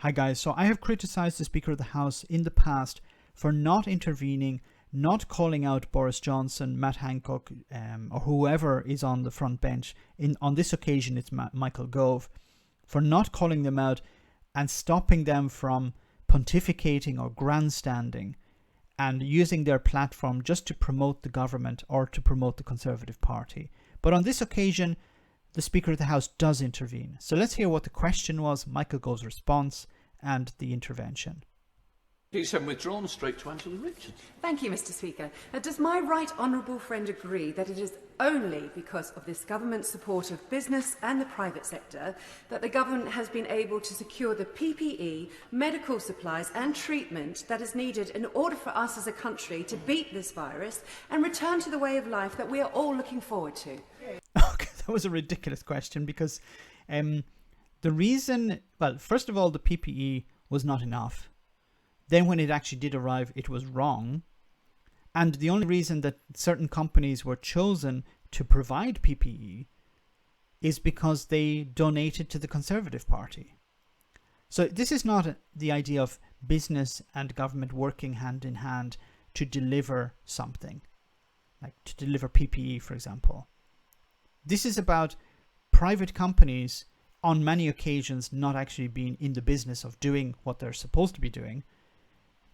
Hi guys, so I have criticized the Speaker of the House in the past for not intervening, not calling out Boris Johnson, Matt Hancock, or whoever is on the front bench. On this occasion, it's Michael Gove, for not calling them out and stopping them from pontificating or grandstanding and using their platform just to promote the government or to promote the Conservative Party. But on this occasion, the Speaker of the House does intervene. So let's hear what the question was, Michael Gove's response, and the intervention. Please have withdrawn straight to Angela Richards. Thank you, Mr. Speaker. Does my right honourable friend agree that it is only because of this government's support of business and the private sector that the government has been able to secure the PPE, medical supplies and treatment that is needed in order for us as a country to beat this virus and return to the way of life that we are all looking forward to? Okay, that was a ridiculous question because the reason, well, first of all, the PPE was not enough. Then when it actually did arrive, it was wrong. And the only reason that certain companies were chosen to provide PPE is because they donated to the Conservative Party. So this is not the idea of business and government working hand in hand to deliver something, like to deliver PPE, for example. This is about private companies on many occasions not actually being in the business of doing what they're supposed to be doing,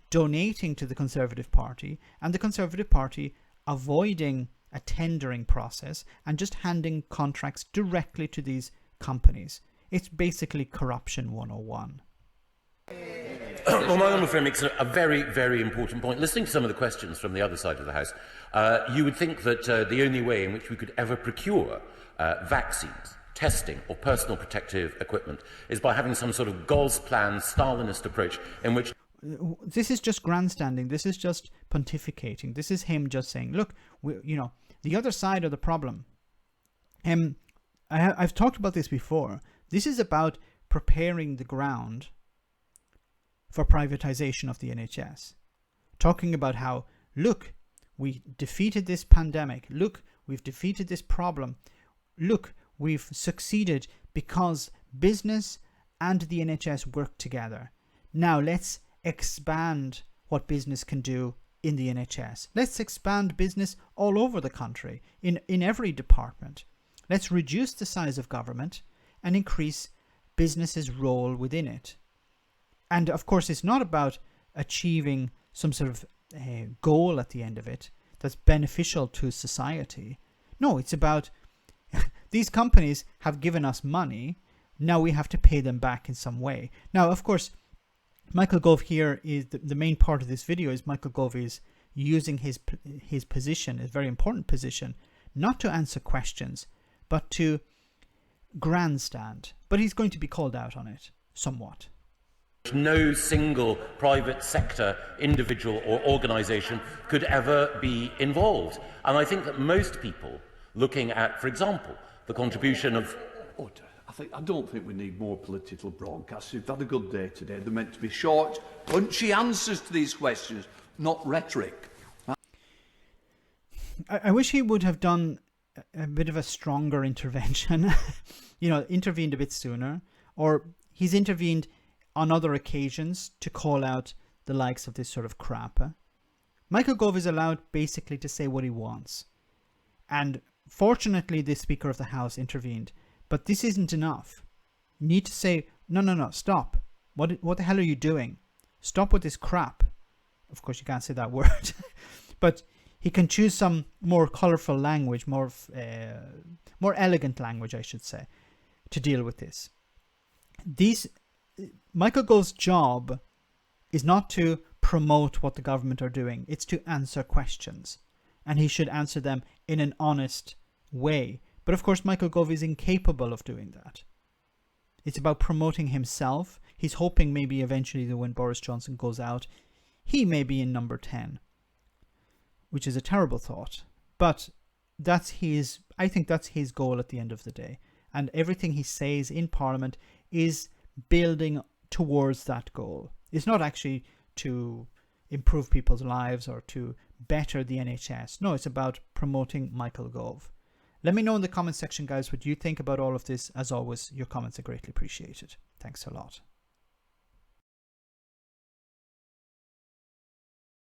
donating to the Conservative Party, and the Conservative Party avoiding a tendering process and just handing contracts directly to these companies. It's basically corruption 101. Well, my honourable friend makes a very, very important point. Listening to some of the questions from the other side of the House, you would think that the only way in which we could ever procure vaccines, testing or personal protective equipment is by having some sort of Gauze plan Stalinist approach in which... This is just grandstanding. This is just pontificating. This is him just saying, look, the other side of the problem. I've talked about this before. This is about preparing the ground for privatization of the NHS. Talking about how, look, we defeated this pandemic. Look, we've defeated this problem. Look, we've succeeded because business and the NHS work together. Now let's expand what business can do in the NHS. Let's expand business all over the country, in every department. Let's reduce the size of government and increase business's role within it. And of course, it's not about achieving some sort of goal at the end of it that's beneficial to society. No, it's about these companies have given us money. Now we have to pay them back in some way. Now, of course, Michael Gove here is the main part of this video is Michael Gove is using his position, a very important position, not to answer questions, but to grandstand. But he's going to be called out on it somewhat. No single private sector, individual or organisation could ever be involved. And I think that most people looking at, for example, the contribution of... Order. I don't think we need more political broadcasts. We've had a good day today. They're meant to be short, punchy answers to these questions, not rhetoric. I wish he would have done a bit of a stronger intervention. Intervened a bit sooner. Or he's intervened on other occasions to call out the likes of this sort of crap. Michael Gove is allowed basically to say what he wants. And fortunately, the Speaker of the House intervened. But this isn't enough. You need to say, no, stop. What the hell are you doing? Stop with this crap. Of course, you can't say that word. But he can choose some more colourful language, more elegant language, I should say, to deal with this. Michael Gove's job is not to promote what the government are doing. It's to answer questions. And he should answer them in an honest way. But of course, Michael Gove is incapable of doing that. It's about promoting himself. He's hoping maybe eventually that when Boris Johnson goes out, he may be in number 10, which is a terrible thought. But I think that's his goal at the end of the day. And everything he says in Parliament is building towards that goal. It's not actually to improve people's lives or to better the NHS. No, it's about promoting Michael Gove. Let me know in the comment section, guys, what you think about all of this. As always, your comments are greatly appreciated. Thanks a lot.